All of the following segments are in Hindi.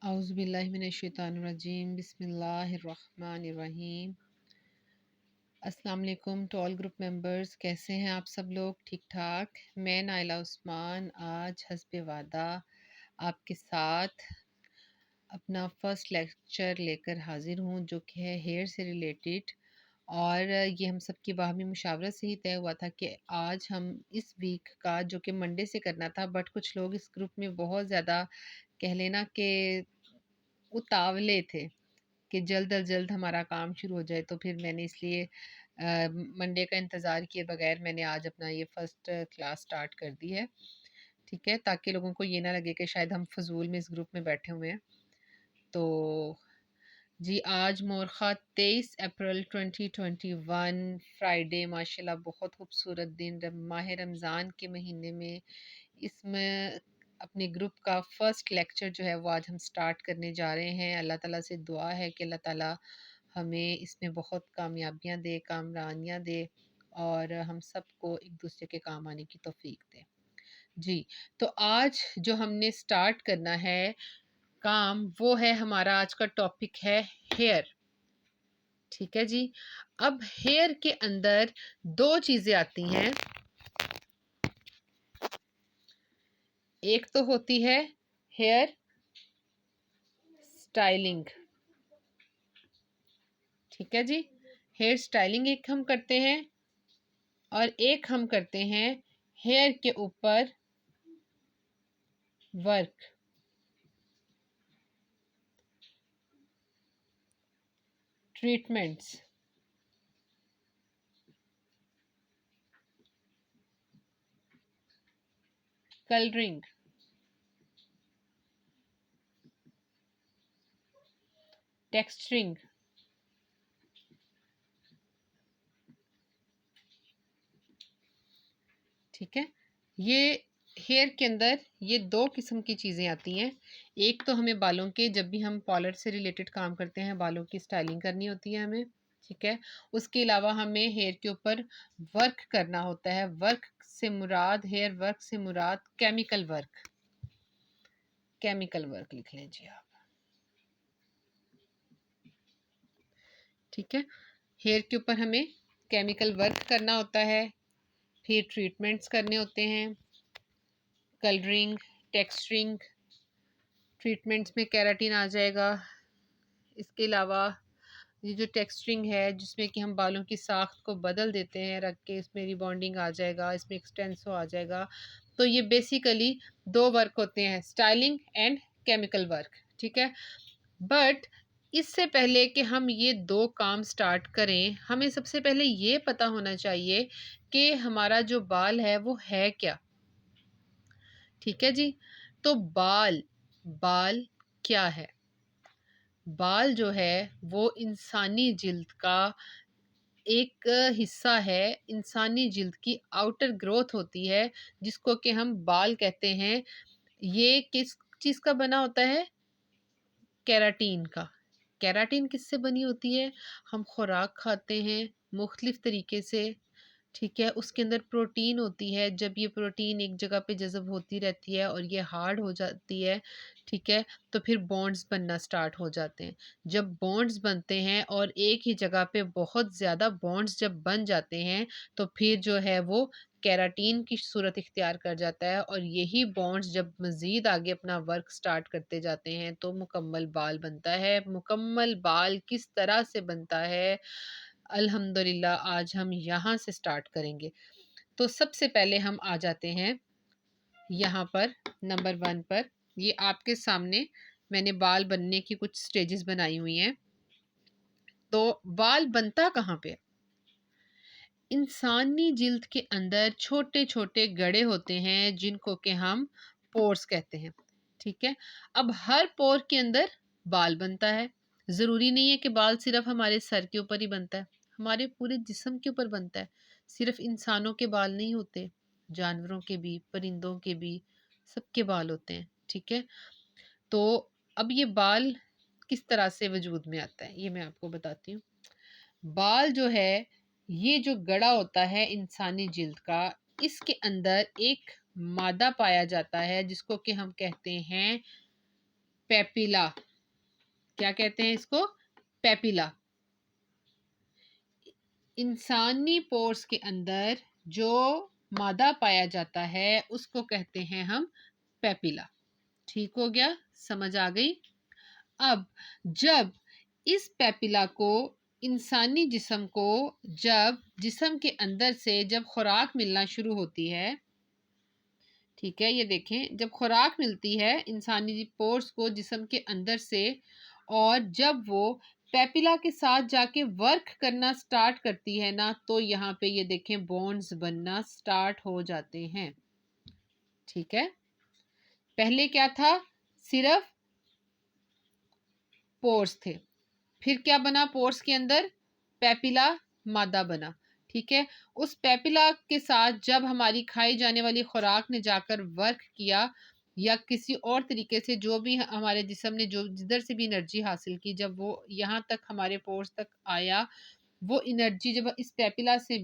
औज़ुबिल्लाहिमिनश्शैतानिर्रजीम बिस्मिल्लाहिर्रहमानिर्रहीम। अस्सलाम वालेकुम टू ऑल ग्रुप मेंबर्स, कैसे हैं आप सब लोग? ठीक ठाक। मैं नाइला उस्मान आज हस्बे वादा आपके साथ अपना फर्स्ट लेक्चर लेकर हाजिर हूँ, जो कि है हेयर से रिलेटेड। और ये हम सब की बाहमी मुशावरत से ही तय हुआ था कि आज हम इस वीक का, जो कि मंडे से करना था, बट कुछ लोग इस ग्रुप में बहुत ज़्यादा कह लेना कि उतावले थे कि जल्द अज जल्द हमारा काम शुरू हो जाए, तो फिर मैंने इसलिए मंडे का इंतज़ार किए बगैर मैंने आज अपना ये फ़र्स्ट क्लास स्टार्ट कर दी है। ठीक है, ताकि लोगों को ये ना लगे कि शायद हम फ़ज़ूल में इस ग्रुप में बैठे हुए हैं। तो जी, आज मोरखा 23 अप्रैल 2021 फ्राइडे, माशाल्लाह बहुत खूबसूरत दिन, माह रमज़ान के महीने में इसमें अपने ग्रुप का फर्स्ट लेक्चर जो है वो आज हम स्टार्ट करने जा रहे हैं। अल्लाह ताला से दुआ है कि अल्लाह ताला हमें इसमें बहुत कामयाबियाँ दे, कामरानियाँ दे और हम सबको एक दूसरे के काम आने की तौफीक दे। जी, तो आज जो हमने स्टार्ट करना है काम, वो है हमारा आज का टॉपिक है हेयर। ठीक है जी। अब हेयर के अंदर दो चीज़ें आती हैं। एक तो होती है हेयर स्टाइलिंग। ठीक है जी, हेयर स्टाइलिंग एक हम करते हैं और एक हम करते हैं हेयर के ऊपर वर्क, ट्रीटमेंट्स, कलरिंग, टेक्सचरिंग। ठीक है, ये हेयर के अंदर ये दो किस्म की चीज़ें आती हैं। एक तो हमें बालों के, जब भी हम पॉलर से रिलेटेड काम करते हैं, बालों की स्टाइलिंग करनी होती है हमें। ठीक है, उसके अलावा हमें हेयर के ऊपर वर्क करना होता है। वर्क से मुराद, हेयर वर्क से मुराद केमिकल वर्क। केमिकल वर्क लिख लीजिए आप। ठीक है, हेयर के ऊपर हमें केमिकल वर्क करना होता है, फिर ट्रीटमेंट्स करने होते हैं, कलरिंग, टेक्सचरिंग। ट्रीटमेंट्स में केराटिन आ जाएगा। इसके अलावा ये जो टेक्सचरिंग है, जिसमें कि हम बालों की साख्त को बदल देते हैं, रख के इसमें रिबॉन्डिंग आ जाएगा, इसमें एक्सटेंसो आ जाएगा। तो ये बेसिकली दो वर्क होते हैं, स्टाइलिंग एंड केमिकल वर्क। ठीक है, बट इससे पहले कि हम ये दो काम स्टार्ट करें, हमें सबसे पहले ये पता होना चाहिए कि हमारा जो बाल है वो है क्या। ठीक है जी, तो बाल बाल क्या है? बाल जो है वो इंसानी जिल्द का एक हिस्सा है। इंसानी जिल्द की आउटर ग्रोथ होती है, जिसको कि हम बाल कहते हैं। ये किस चीज़ का बना होता है? केराटीन का। केराटीन किससे बनी होती है? हम खुराक खाते हैं मुख्तलिफ तरीके से। ठीक है, उसके अंदर प्रोटीन होती है। जब ये प्रोटीन एक जगह पे जज़ब होती रहती है और ये हार्ड हो जाती है, ठीक है, तो फिर बॉन्ड्स बनना स्टार्ट हो जाते हैं। जब बॉन्ड्स बनते हैं और एक ही जगह पे बहुत ज़्यादा बॉन्ड्स जब बन जाते हैं, तो फिर जो है वो केराटीन की सूरत इख्तियार कर जाता है और यही बॉन्ड्स जब मज़ीद आगे अपना वर्क स्टार्ट करते जाते हैं, तो मुकम्मल बाल बनता है। मुकम्मल बाल किस तरह से बनता है, अल्हम्दुलिल्लाह आज हम यहाँ से स्टार्ट करेंगे। तो सबसे पहले हम आ जाते हैं यहाँ पर नंबर 1 पर। ये आपके सामने मैंने बाल बनने की कुछ स्टेजेस बनाई हुई हैं। तो बाल बनता कहाँ पे है? इंसानी जिल्द के अंदर छोटे छोटे गड़े होते हैं, जिनको कि हम पोर्स कहते हैं। ठीक है, अब हर पोर के अंदर बाल बनता है। ज़रूरी नहीं है कि बाल सिर्फ हमारे सर के ऊपर ही बनता है, हमारे पूरे जिस्म के ऊपर बनता है। सिर्फ इंसानों के बाल नहीं होते, जानवरों के भी, परिंदों के भी, सबके बाल होते हैं। ठीक है, तो अब ये बाल किस तरह से वजूद में आता है, ये मैं आपको बताती हूँ। बाल जो है, ये जो गड़ा होता है इंसानी जिल्द का, इसके अंदर एक मादा पाया जाता है, जिसको कि हम कहते हैं पेपिला, क्या कहते हैं इसको? पेपिला। इंसानी पोर्स के अंदर जो मादा पाया जाता है उसको कहते हैं हम पेपिला। ठीक हो गया, समझ आ गई? अब जब इस पेपिला को, इंसानी जिस्म को, जब जिस्म के अंदर से जब खुराक मिलना शुरू होती है, ठीक है, ये देखें, जब खुराक मिलती है इंसानी पोर्स को जिस्म के अंदर से, और जब वो पेपिला के साथ जाके वर्क करना स्टार्ट करती है ना, तो यहाँ पे ये देखें बॉन्ड्स बनना स्टार्ट हो जाते हैं। ठीक है, पहले क्या था? सिर्फ पोर्स थे, फिर क्या बना पोर्स के अंदर? पेपिला मादा बना। ठीक है, उस पेपिला के साथ जब हमारी खाई जाने वाली खुराक ने जाकर वर्क किया, या किसी और तरीके से जो भी हमारे जिस्म ने जो जिधर से भी एनर्जी हासिल की, जब वो यहाँ तक हमारे पोर्स तक आया, वो एनर्जी जब इस पेपिला से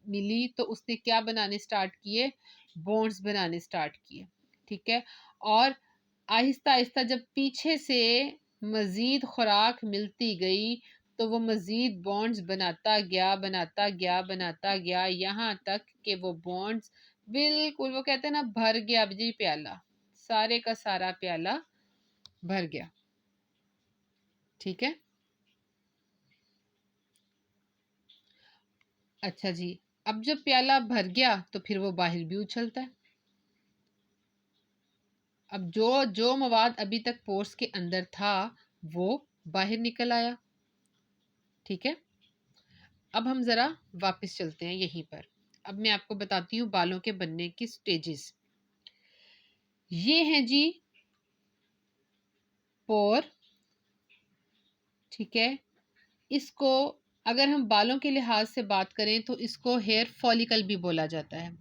मिली तो उसने क्या बनाने स्टार्ट किए? बॉन्ड्स बनाने स्टार्ट किए। ठीक है, और आहिस्ता आहिस्ता जब पीछे से मजीद खुराक मिलती गई तो वो मजीद बॉन्ड्स बनाता गया, बनाता गया, बनाता गया, यहाँ तक कि वो बॉन्ड्स बिल्कुल, वो कहते हैं ना, भर गया जी प्याला, सारे का सारा प्याला भर गया। ठीक है, अच्छा जी, अब जब प्याला भर गया तो फिर वो बाहर भी उछलता है। अब जो जो मवाद अभी तक पोर्स के अंदर था वो बाहर निकल आया। ठीक है, अब हम ज़रा वापस चलते हैं यहीं पर। अब मैं आपको बताती हूँ बालों के बनने की स्टेजेस। ये हैं जी पोर। ठीक है, इसको अगर हम बालों के लिहाज से बात करें तो इसको हेयर फॉलिकल भी बोला जाता है।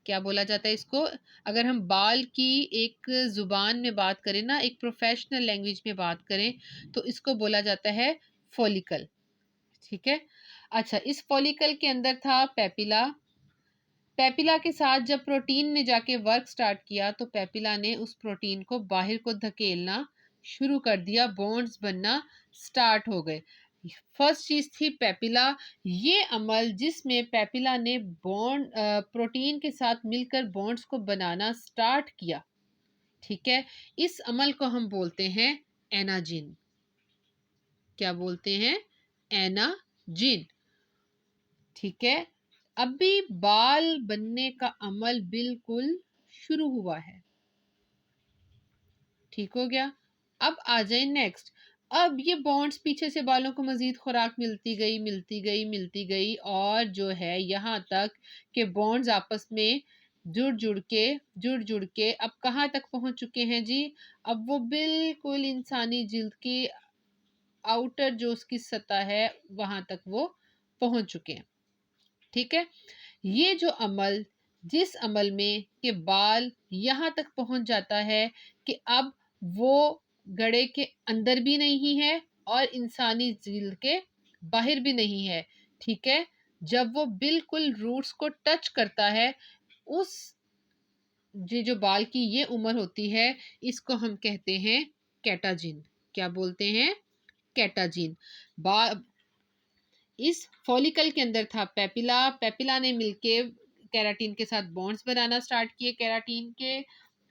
क्या बोला जाता है इसको? अगर हम बाल की एक ज़ुबान में बात करें ना, एक प्रोफेशनल लैंग्वेज में बात करें, तो इसको बोला जाता है फॉलिकल। ठीक है, अच्छा, इस फॉलिकल के अंदर था पेपिला। पेपिला के साथ जब प्रोटीन ने जाके वर्क स्टार्ट किया तो पेपिला ने उस प्रोटीन को बाहर को धकेलना शुरू कर दिया, बॉन्ड्स बनना स्टार्ट हो गए। फर्स्ट चीज थी पेपिला। ये अमल जिसमें पेपिला ने बॉन्ड प्रोटीन के साथ मिलकर बॉन्ड्स को बनाना स्टार्ट किया, ठीक है, इस अमल को हम बोलते हैं एनाजिन। क्या बोलते हैं? एनाजिन। ठीक है, अभी बाल बनने का अमल बिल्कुल शुरू हुआ है। ठीक हो गया, अब आ जाए नेक्स्ट। अब ये बॉन्ड्स पीछे से बालों को मजीद खुराक मिलती गई, मिलती गई, मिलती गई, और जो है यहाँ तक कि बॉन्ड्स आपस में जुड़ जुड़ के अब कहाँ तक पहुंच चुके हैं जी? अब वो बिल्कुल इंसानी जिल्द की आउटर जो उसकी सतह है वहां तक वो पहुंच चुके हैं। ठीक है, ये जो अमल, जिस अमल में कि बाल यहाँ तक पहुंच जाता है कि अब वो गड़े के अंदर भी नहीं है और इंसानी जिल्द के बाहर भी नहीं है। ठीक है, जब वो बिल्कुल रूट्स को टच करता है, उस ये जो बाल की ये उम्र होती है, इसको हम कहते हैं कैटाजिन। क्या बोलते हैं? कैटाजिन। इस फॉलिकल के अंदर था पेपिला। पेपिला ने मिलके केराटिन के साथ बॉन्ड्स बनाना स्टार्ट किए केराटिन के,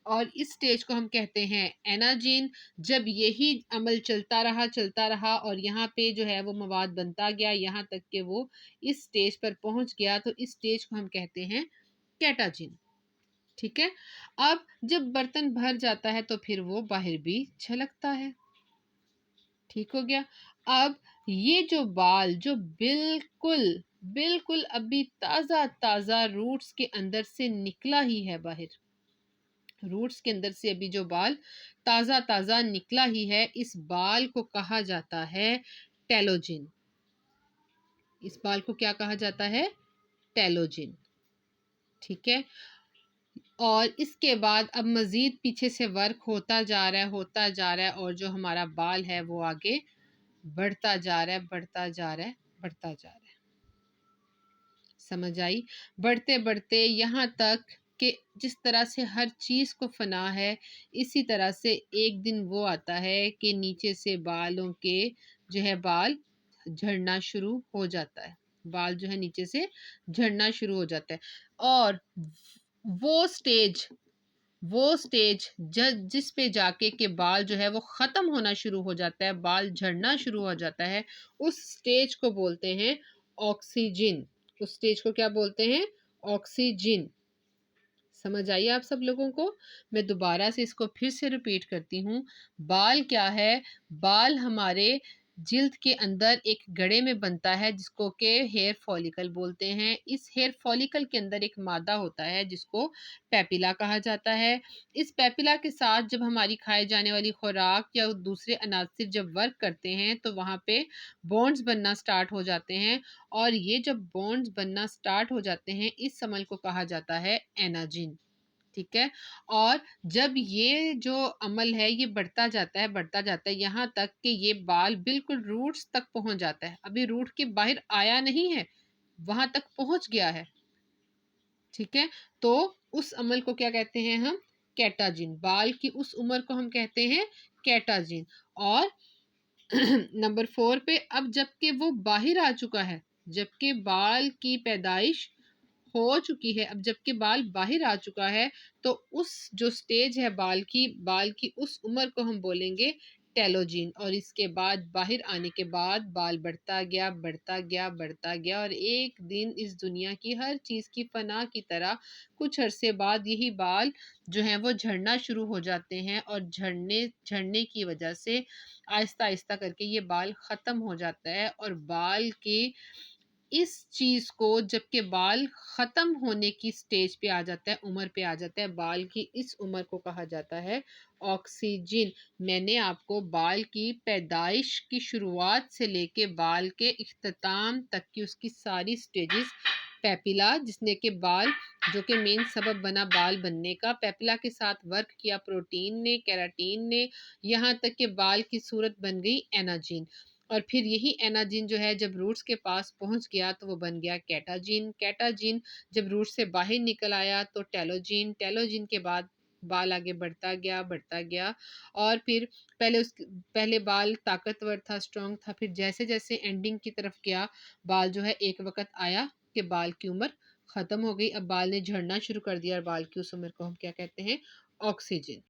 और इस स्टेज को हम कहते हैं एनाजिन। जब यही अमल चलता रहा और यहाँ पे जो है वो मवाद बनता गया, यहाँ तक कि वो इस स्टेज पर पहुंच गया, तो इस स्टेज को हम कहते हैं कैटाजिन। ठीक है, अब जब बर्तन भर जाता है तो फिर वो बाहर भी छलकता है। ठीक हो गया, अब ये जो बाल जो बिल्कुल बिल्कुल अभी ताजा ताजा रूट्स के अंदर से निकला ही है बाहर, रूट्स के अंदर से अभी जो बाल ताजा ताजा निकला ही है, इस बाल को कहा जाता है टेलोजिन। इस बाल को क्या कहा जाता है? टेलोजिन। ठीक है, और इसके बाद अब मजीद पीछे से वर्क होता जा रहा है, होता जा रहा है, और जो हमारा बाल है वो आगे बढ़ता जा रहा है, बढ़ता जा रहा है, बढ़ता जा रहा है। समझ आई? बढ़ते बढ़ते यहाँ तक कि जिस तरह से हर चीज़ को फ़ना है, इसी तरह से एक दिन वो आता है कि नीचे से बालों के जो है बाल झड़ना शुरू हो जाता है। बाल जो है नीचे से झड़ना शुरू हो जाता है और वो स्टेज वो स्टेज जिस पे जाके के बाल जो है वो ख़त्म होना शुरू हो जाता है, बाल झड़ना शुरू हो जाता है, उस स्टेज को बोलते हैं ऑक्सीजन। उस स्टेज को क्या बोलते हैं? ऑक्सीजन। समझ आई आप सब लोगों को? मैं दोबारा से इसको फिर से रिपीट करती हूँ। बाल क्या है? बाल हमारे जिल्द के अंदर एक गड़े में बनता है जिसको के हेयर फॉलिकल बोलते हैं। इस हेयर फॉलिकल के अंदर एक मादा होता है जिसको पैपिला कहा जाता है। इस पैपिला के साथ जब हमारी खाए जाने वाली खुराक या दूसरे अनासिर जब वर्क करते हैं तो वहाँ पे बॉन्ड्स बनना स्टार्ट हो जाते हैं और ये जब बॉन्ड्स बनना स्टार्ट हो जाते हैं इस समल को कहा जाता है एनाजिन। ठीक है। और जब ये जो अमल है ये बढ़ता जाता है यहाँ तक कि ये बाल बिल्कुल रूट्स तक पहुंच जाता है। अभी रूट के बाहर आया नहीं है, वहां तक पहुंच गया है। ठीक है। तो उस अमल को क्या कहते हैं हम? कैटाजिन। बाल की उस उम्र को हम कहते हैं कैटाजिन। और नंबर 4 पे अब जबकि वो बाहर आ चुका है, जबकि बाल की पैदाइश हो चुकी है, अब जबकि बाल बाहर आ चुका है, तो उस जो स्टेज है बाल की उस उम्र को हम बोलेंगे टेलोजिन। और इसके बाद बाहर आने के बाद बाल बढ़ता गया, बढ़ता गया, बढ़ता गया और एक दिन इस दुनिया की हर चीज़ की फना की तरह कुछ अरसे बाद यही बाल जो हैं वो झड़ना शुरू हो जाते हैं और झड़ने झड़ने की वजह से आहिस्ता आहिस्ता करके ये बाल ख़त्म हो जाता है। और बाल के इस चीज़ को जबकि बाल ख़त्म होने की स्टेज पे आ जाता है, उम्र पे आ जाता है, बाल की इस उम्र को कहा जाता है ऑक्सीजन। मैंने आपको बाल की पैदाइश की शुरुआत से लेके बाल के इख्तिताम तक की उसकी सारी स्टेजेस, पेपिला जिसने के बाल जो कि मेन सबब बना बाल बनने का, पेपिला के साथ वर्क किया प्रोटीन ने, केराटीन ने, यहाँ तक कि बाल की सूरत बन गई एनाजिन। और फिर यही एनाजिन जो है जब रूट्स के पास पहुंच गया तो वो बन गया कैटाजिन। कैटाजिन जब रूट से बाहर निकल आया तो टेलोजिन। टेलोजिन के बाद बाल आगे बढ़ता गया और फिर पहले बाल ताकतवर था, स्ट्रॉन्ग था, फिर जैसे जैसे एंडिंग की तरफ गया बाल जो है एक वक्त आया कि बाल की उम्र ख़त्म हो गई, अब बाल ने झड़ना शुरू कर दिया और बाल की उस उम्र को हम क्या कहते हैं? ऑक्सीजन।